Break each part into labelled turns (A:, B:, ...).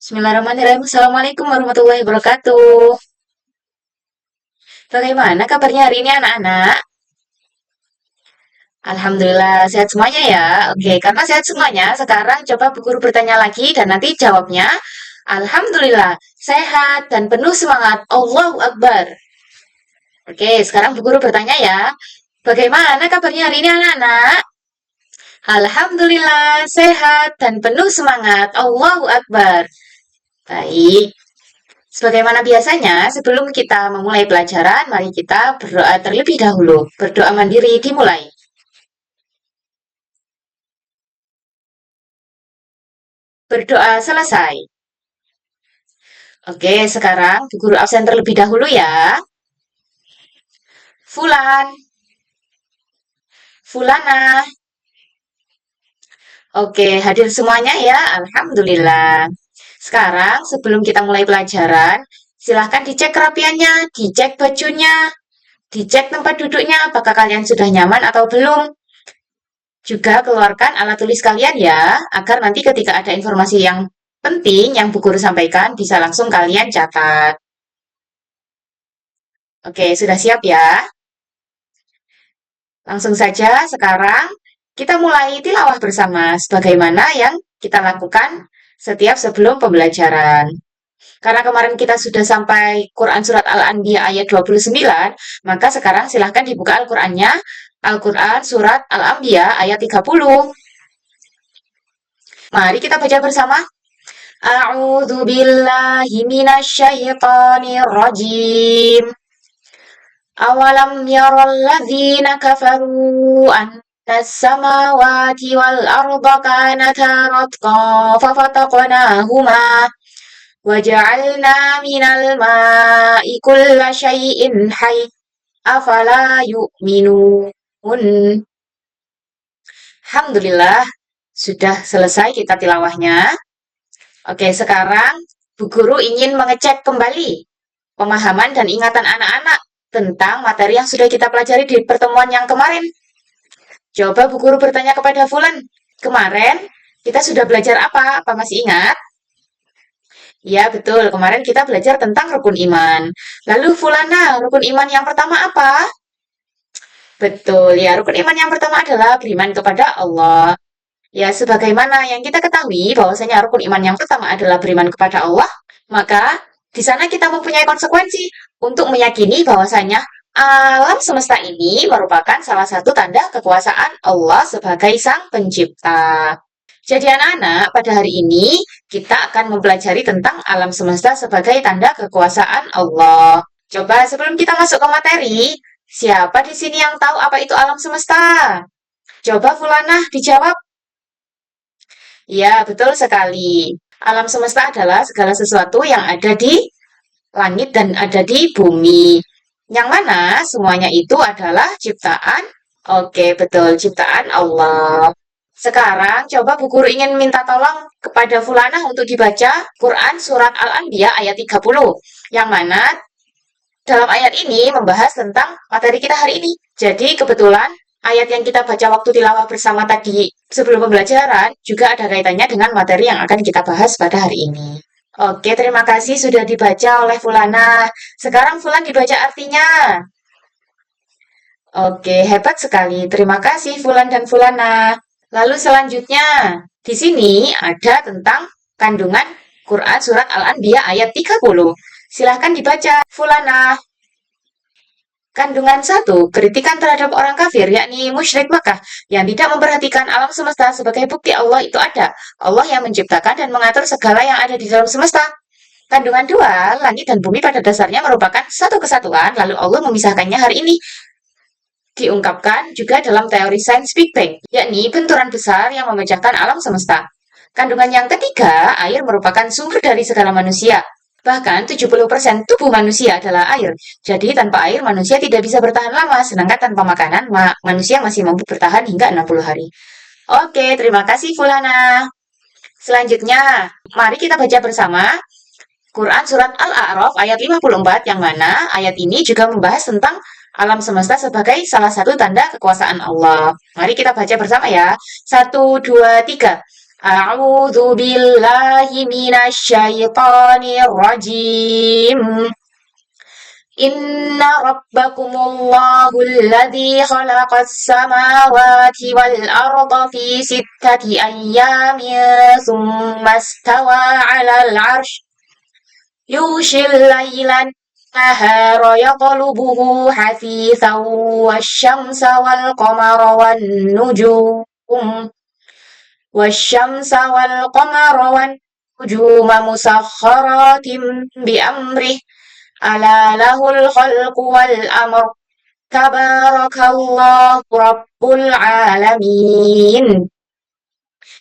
A: Bismillahirrahmanirrahim. Assalamualaikum warahmatullahi wabarakatuh. Bagaimana kabarnya hari ini anak-anak? Alhamdulillah sehat semuanya ya. Oke, karena sehat semuanya, sekarang coba Bu Guru bertanya lagi dan nanti jawabnya. Alhamdulillah sehat dan penuh semangat. Allahu Akbar. Oke, sekarang Bu Guru bertanya ya. Bagaimana kabarnya hari ini anak-anak? Alhamdulillah sehat dan penuh semangat. Allahu Akbar. Baik. Sebagaimana biasanya, sebelum kita memulai pelajaran, mari kita berdoa terlebih dahulu. Berdoa mandiri dimulai. Berdoa selesai. Oke, sekarang Bu Guru absen terlebih dahulu ya. Fulan, Fulana. Oke, hadir semuanya ya. Alhamdulillah. Sekarang, sebelum kita mulai pelajaran, silahkan dicek kerapiannya, dicek bajunya, dicek tempat duduknya, apakah kalian sudah nyaman atau belum. Juga keluarkan alat tulis kalian ya, agar nanti ketika ada informasi yang penting yang Bu Guru sampaikan, bisa langsung kalian catat. Oke, sudah siap ya? Langsung saja sekarang kita mulai tilawah bersama sebagaimana yang kita lakukan setiap sebelum pembelajaran. Karena kemarin kita sudah sampai Quran Surat Al-Anbiya ayat 29, maka sekarang silahkan dibuka Al-Qurannya. Al-Quran Surat Al-Anbiya ayat 30. Mari kita baca bersama. A'udzu billahi minasyaitonir rajim. Awalam yaral ladzina kafaru annas samawati wal arda kanata ratqa fafataqnahuma waja'alna minal ma'i kulla syai'in hayy afala yu'minun. Alhamdulillah sudah selesai kita tilawahnya. Oke, sekarang Bu Guru ingin mengecek kembali pemahaman dan ingatan anak-anak tentang materi yang sudah kita pelajari di pertemuan yang kemarin. Coba Bu Guru bertanya kepada Fulan, kemarin kita sudah belajar apa? Apa masih ingat? Ya, betul. Kemarin kita belajar tentang rukun iman. Lalu Fulana, rukun iman yang pertama apa? Betul, ya. Rukun iman yang pertama adalah beriman kepada Allah. Ya, sebagaimana yang kita ketahui bahwasanya rukun iman yang pertama adalah beriman kepada Allah, maka di sana kita mempunyai konsekuensi untuk meyakini bahwasanya alam semesta ini merupakan salah satu tanda kekuasaan Allah sebagai Sang Pencipta. Jadi anak-anak, pada hari ini kita akan mempelajari tentang alam semesta sebagai tanda kekuasaan Allah. Coba sebelum kita masuk ke materi, siapa di sini yang tahu apa itu alam semesta? Coba Fulana dijawab. Ya, betul sekali. Alam semesta adalah segala sesuatu yang ada di langit dan ada di bumi. Yang mana semuanya itu adalah ciptaan. Oke, betul, ciptaan Allah. Sekarang coba Bu Guru ingin minta tolong kepada Fulana untuk dibaca Quran Surat Al-Anbiya ayat 30. Yang mana dalam ayat ini membahas tentang materi kita hari ini. Jadi kebetulan ayat yang kita baca waktu tilawah bersama tadi sebelum pembelajaran juga ada kaitannya dengan materi yang akan kita bahas pada hari ini. Oke, terima kasih sudah dibaca oleh Fulana. Sekarang Fulan dibaca artinya. Oke, hebat sekali. Terima kasih Fulan dan Fulana. Lalu selanjutnya, di sini ada tentang kandungan Quran Surat Al-Anbiya ayat 30. Silahkan dibaca, Fulana. Kandungan satu, kritikan terhadap orang kafir, yakni musyrik Makkah, yang tidak memperhatikan alam semesta sebagai bukti Allah itu ada. Allah yang menciptakan dan mengatur segala yang ada di dalam semesta. Kandungan dua, langit dan bumi pada dasarnya merupakan satu kesatuan, lalu Allah memisahkannya hari ini. Diungkapkan juga dalam teori sains Big Bang, yakni benturan besar yang memecahkan alam semesta. Kandungan yang ketiga, air merupakan sumber dari segala manusia. Bahkan 70% tubuh manusia adalah air. Jadi tanpa air manusia tidak bisa bertahan lama, sedangkan tanpa makanan manusia masih mampu bertahan hingga 60 hari. Oke, terima kasih Fulana. Selanjutnya, mari kita baca bersama Quran Surat Al-A'raf ayat 54 yang mana ayat ini juga membahas tentang alam semesta sebagai salah satu tanda kekuasaan Allah. Mari kita baca bersama ya. Satu, dua, tiga. A'udzu billahi minasy syaithanir rajim. Inna rabbakumullahu alladzi khalaqas samawati wal arda fi sittati ayyamin tsumma istawa 'alal 'arsy yughshil lailan nahara yatlubuhu hafithan wasyamsa wal qamara wan nujum wasyamsa wal qamara wan nujuma musakhkharatin bi amrih ala lahul khalqu wal amr tabarakallahu rabbul alamin.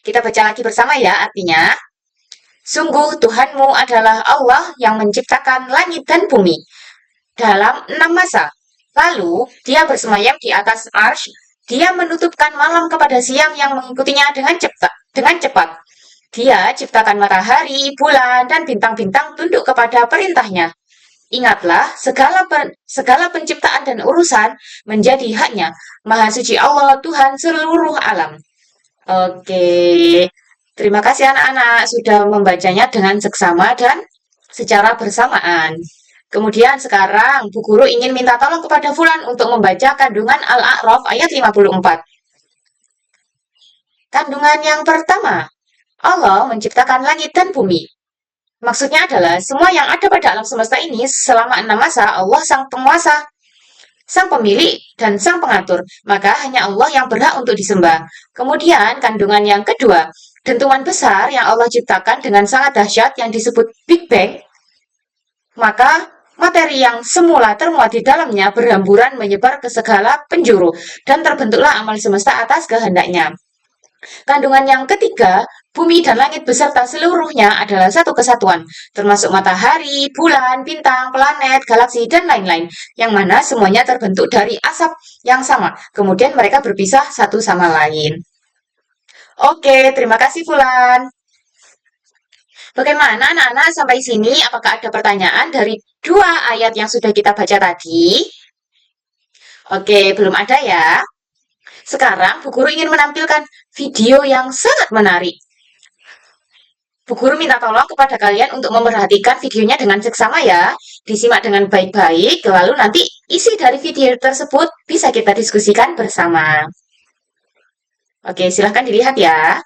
A: Kita baca lagi bersama ya artinya. Sungguh Tuhanmu adalah Allah yang menciptakan langit dan bumi dalam 6 masa. Lalu dia bersemayam di atas arsy. Dia menutupkan malam kepada siang yang mengikutinya dengan cepat. Dia ciptakan matahari, bulan, dan bintang-bintang tunduk kepada perintahnya. Ingatlah, segala penciptaan dan urusan menjadi haknya. Maha suci Allah, Tuhan seluruh alam. Oke, terima kasih anak-anak sudah membacanya dengan seksama dan secara bersamaan. Kemudian sekarang Bu Guru ingin minta tolong kepada Fulan untuk membaca kandungan Al-A'raf ayat 54. Kandungan yang pertama, Allah menciptakan langit dan bumi. Maksudnya adalah semua yang ada pada alam semesta ini selama 6 masa Allah sang penguasa, sang pemilik, dan sang pengatur. Maka hanya Allah yang berhak untuk disembah. Kemudian kandungan yang kedua, dentuman besar yang Allah ciptakan dengan sangat dahsyat yang disebut Big Bang. Maka materi yang semula termuat di dalamnya berhamburan menyebar ke segala penjuru dan terbentuklah amal semesta atas kehendaknya. Kandungan yang ketiga, bumi dan langit beserta seluruhnya adalah satu kesatuan, termasuk matahari, bulan, bintang, planet, galaksi, dan lain-lain, yang mana semuanya terbentuk dari asap yang sama. Kemudian mereka berpisah satu sama lain. Oke, terima kasih Fulan. Bagaimana anak-anak sampai sini? Apakah ada pertanyaan dari 2 ayat yang sudah kita baca tadi? Oke, belum ada ya. Sekarang Bu Guru ingin menampilkan video yang sangat menarik. Bu Guru minta tolong kepada kalian untuk memperhatikan videonya dengan seksama ya. Disimak dengan baik-baik, lalu nanti isi dari video tersebut bisa kita diskusikan bersama. Oke, silahkan dilihat ya.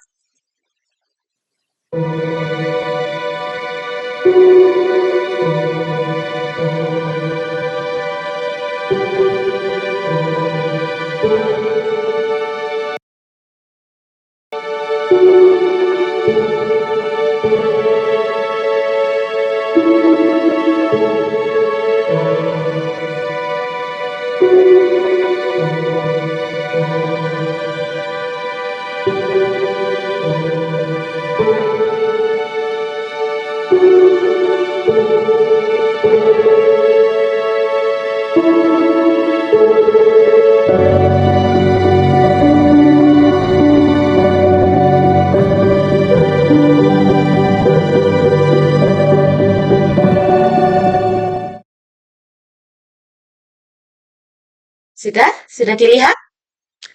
A: Sudah? Sudah dilihat?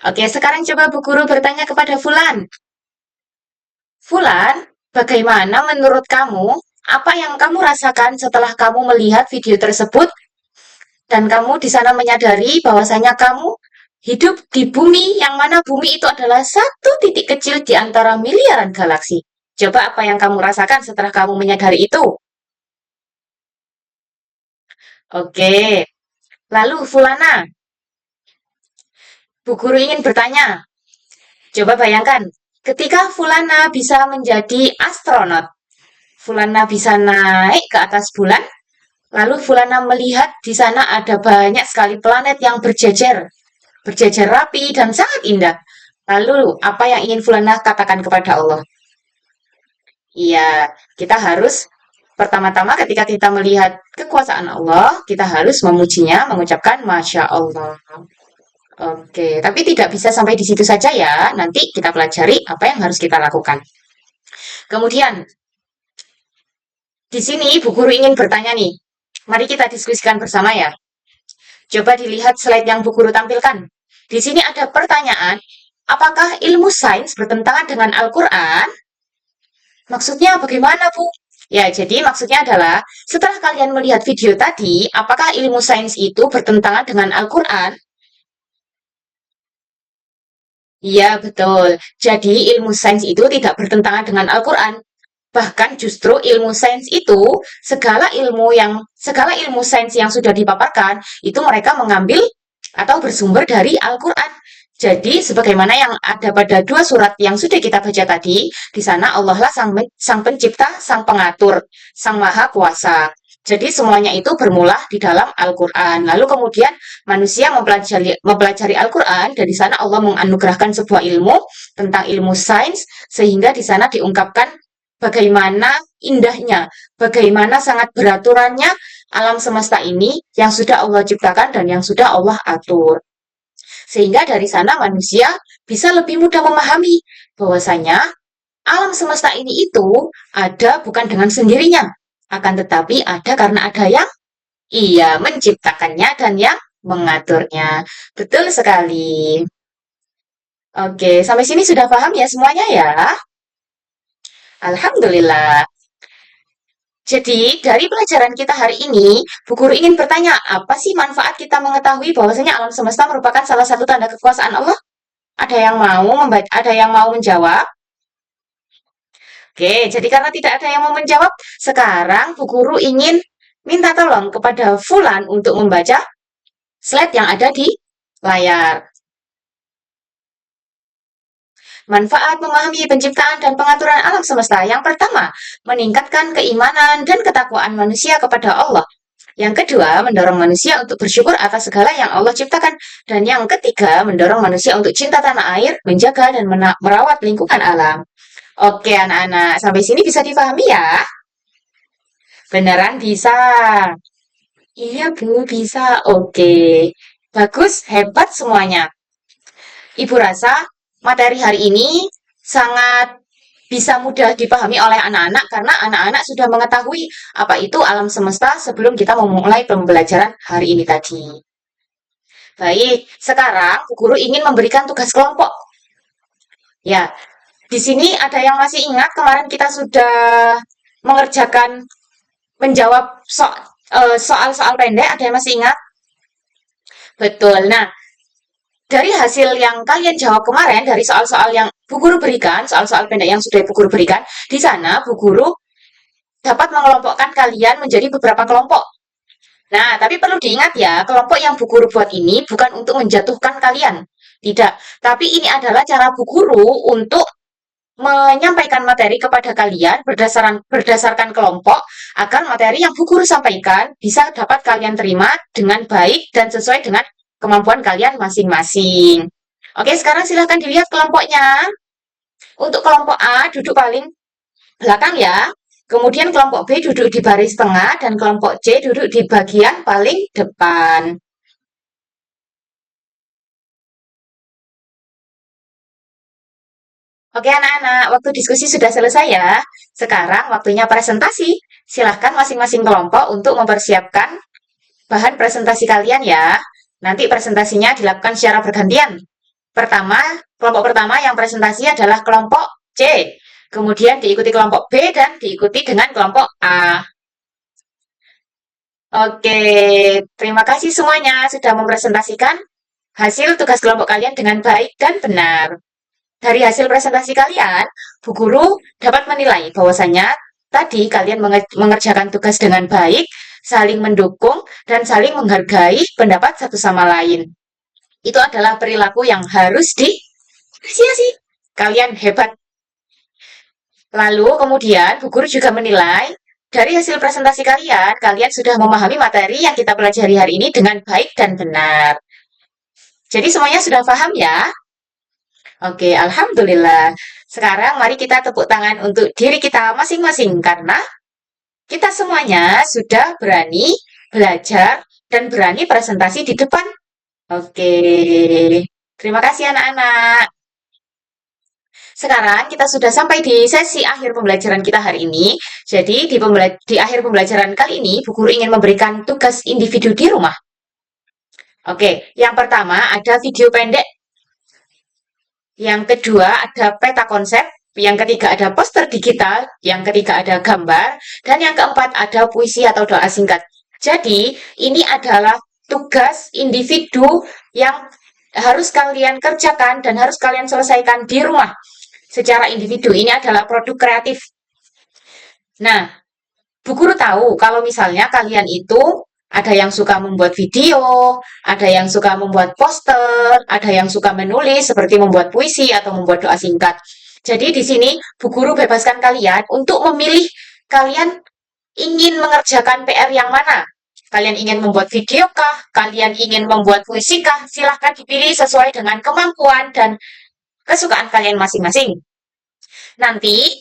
A: Oke, sekarang coba Bu Guru bertanya kepada Fulan. Fulan, bagaimana menurut kamu? Apa yang kamu rasakan setelah kamu melihat video tersebut? Dan kamu di sana menyadari bahwasanya kamu hidup di bumi yang mana bumi itu adalah satu titik kecil di antara miliaran galaksi. Coba apa yang kamu rasakan setelah kamu menyadari itu? Oke, lalu Fulana, Bu Guru ingin bertanya. Coba bayangkan, ketika Fulana bisa menjadi astronot, Fulana bisa naik ke atas bulan, lalu Fulana melihat di sana ada banyak sekali planet yang berjejer rapi dan sangat indah. Lalu, apa yang ingin Fulana katakan kepada Allah? Iya, kita harus pertama-tama ketika kita melihat kekuasaan Allah, kita harus memujinya, mengucapkan Masya Allah. Oke, tapi tidak bisa sampai di situ saja ya. Nanti kita pelajari apa yang harus kita lakukan. Kemudian, di sini Bu Guru ingin bertanya nih. Mari kita diskusikan bersama ya. Coba dilihat slide yang Bu Guru tampilkan. Di sini ada pertanyaan, apakah ilmu sains bertentangan dengan Al-Quran? Maksudnya bagaimana, Bu? Ya, jadi maksudnya adalah setelah kalian melihat video tadi, apakah ilmu sains itu bertentangan dengan Al-Quran? Iya, betul. Jadi ilmu sains itu tidak bertentangan dengan Al-Quran. Bahkan justru ilmu sains itu, segala ilmu sains yang sudah dipaparkan, itu mereka mengambil atau bersumber dari Al-Quran. Jadi, sebagaimana yang ada pada dua surat yang sudah kita baca tadi, di sana Allah lah sang pencipta, sang pengatur, sang maha kuasa. Jadi semuanya itu bermula di dalam Al-Quran. Lalu kemudian manusia mempelajari Al-Quran, dan di sana Allah menganugerahkan sebuah ilmu tentang ilmu sains, sehingga di sana diungkapkan bagaimana indahnya, bagaimana sangat beraturannya alam semesta ini yang sudah Allah ciptakan dan yang sudah Allah atur. Sehingga dari sana manusia bisa lebih mudah memahami bahwasanya alam semesta ini itu ada bukan dengan sendirinya, akan tetapi ada karena ada yang ia menciptakannya dan yang mengaturnya. Betul sekali. Oke, sampai sini sudah paham ya semuanya ya? Alhamdulillah. Jadi, dari pelajaran kita hari ini, Bu Guru ingin bertanya, apa sih manfaat kita mengetahui bahwasanya alam semesta merupakan salah satu tanda kekuasaan Allah? Ada yang mau menjawab? Oke, jadi karena tidak ada yang mau menjawab, sekarang Bu Guru ingin minta tolong kepada Fulan untuk membaca slide yang ada di layar. Manfaat memahami penciptaan dan pengaturan alam semesta. Yang pertama, meningkatkan keimanan dan ketakwaan manusia kepada Allah. Yang kedua, mendorong manusia untuk bersyukur atas segala yang Allah ciptakan. Dan yang ketiga, mendorong manusia untuk cinta tanah air, menjaga dan merawat lingkungan alam. Oke, anak-anak, sampai sini bisa dipahami ya? Beneran bisa. Iya, Bu, bisa. Oke. Bagus, hebat semuanya. Ibu rasa materi hari ini sangat bisa mudah dipahami oleh anak-anak karena anak-anak sudah mengetahui apa itu alam semesta sebelum kita memulai pembelajaran hari ini tadi. Baik, sekarang Bu Guru ingin memberikan tugas kelompok. Ya, di sini ada yang masih ingat kemarin kita sudah mengerjakan menjawab soal-soal pendek, ada yang masih ingat? Betul. Nah, dari hasil yang kalian jawab kemarin, dari soal-soal yang Bu Guru berikan, soal-soal pendek yang sudah Bu Guru berikan, di sana Bu Guru dapat mengelompokkan kalian menjadi beberapa kelompok. Nah, tapi perlu diingat ya, kelompok yang Bu Guru buat ini bukan untuk menjatuhkan kalian. Tidak. Tapi ini adalah cara Bu Guru untuk menyampaikan materi kepada kalian berdasarkan kelompok agar materi yang Bu Guru sampaikan bisa dapat kalian terima dengan baik dan sesuai dengan kemampuan kalian masing-masing. Oke, sekarang silahkan dilihat kelompoknya. Untuk kelompok A duduk paling belakang ya. Kemudian kelompok B duduk di baris tengah dan kelompok C duduk di bagian paling depan. Oke anak-anak, waktu diskusi sudah selesai ya. Sekarang waktunya presentasi. Silahkan masing-masing kelompok untuk mempersiapkan bahan presentasi kalian ya. Nanti presentasinya dilakukan secara bergantian. Pertama, kelompok pertama yang presentasi adalah kelompok C. Kemudian diikuti kelompok B dan diikuti dengan kelompok A. Oke, terima kasih semuanya sudah mempresentasikan hasil tugas kelompok kalian dengan baik dan benar. Dari hasil presentasi kalian, Bu Guru dapat menilai bahwasanya tadi kalian mengerjakan tugas dengan baik, saling mendukung, dan saling menghargai pendapat satu sama lain. Itu adalah perilaku yang harus diapresiasi. Kalian hebat. Lalu kemudian Bu Guru juga menilai dari hasil presentasi kalian, kalian sudah memahami materi yang kita pelajari hari ini dengan baik dan benar. Jadi semuanya sudah paham ya? Oke, alhamdulillah. Sekarang mari kita tepuk tangan untuk diri kita masing-masing karena kita semuanya sudah berani belajar dan berani presentasi di depan. Oke, terima kasih anak-anak. Sekarang kita sudah sampai di sesi akhir pembelajaran kita hari ini. Jadi di akhir pembelajaran kali ini, Bu Guru ingin memberikan tugas individu di rumah. Oke, yang pertama ada video pendek. Yang kedua ada peta konsep. yang ketiga ada poster digital, yang ketiga ada gambar, dan yang keempat ada puisi atau doa singkat. Jadi, ini adalah tugas individu yang harus kalian kerjakan dan harus kalian selesaikan di rumah secara individu. Ini adalah produk kreatif. Nah, Bu Guru tahu kalau misalnya kalian itu ada yang suka membuat video, ada yang suka membuat poster, ada yang suka menulis seperti membuat puisi atau membuat doa singkat. Jadi di sini Bu Guru bebaskan kalian untuk memilih kalian ingin mengerjakan PR yang mana. Kalian ingin membuat video kah? Kalian ingin membuat puisi kah? Silahkan dipilih sesuai dengan kemampuan dan kesukaan kalian masing-masing. Nanti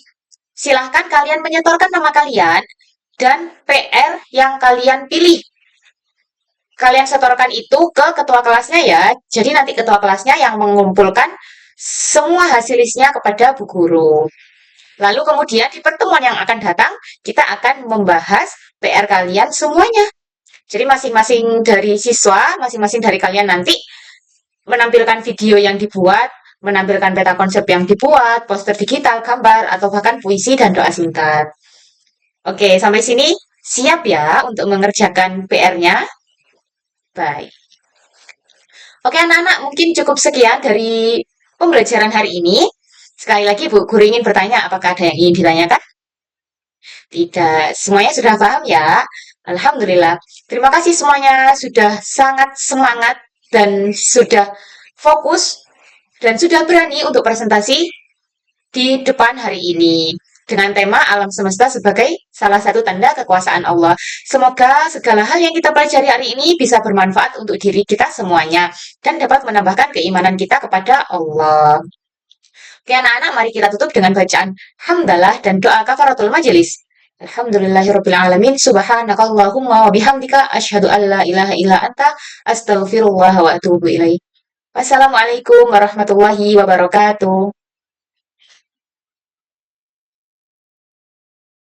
A: silahkan kalian menyetorkan nama kalian dan PR yang kalian pilih. Kalian setorkan itu ke ketua kelasnya ya. Jadi nanti ketua kelasnya yang mengumpulkan semua hasil listnya kepada Bu Guru. Lalu kemudian di pertemuan yang akan datang, kita akan membahas PR kalian semuanya. Jadi masing-masing dari siswa, masing-masing dari kalian nanti menampilkan video yang dibuat, menampilkan peta konsep yang dibuat, poster digital, gambar, atau bahkan puisi dan doa singkat. Oke, sampai sini siap ya untuk mengerjakan PR-nya? Baik. Oke, anak-anak, mungkin cukup sekian dari pembelajaran hari ini. Sekali lagi, Bu Guru ingin bertanya, apakah ada yang ingin ditanyakan? Tidak, semuanya sudah paham ya? Alhamdulillah. Terima kasih semuanya sudah sangat semangat dan sudah fokus dan sudah berani untuk presentasi di depan hari ini dengan tema alam semesta sebagai salah satu tanda kekuasaan Allah. Semoga segala hal yang kita pelajari hari ini bisa bermanfaat untuk diri kita semuanya dan dapat menambahkan keimanan kita kepada Allah. Oke anak-anak, mari kita tutup dengan bacaan hamdalah dan doa kafaratul majelis. Alhamdulillahirrabbilalamin. Subhanakallahumma wa bihamdika asyhadu an la ilaha illa anta astaghfirullah wa atubu ilaih. Wassalamualaikum warahmatullahi wabarakatuh.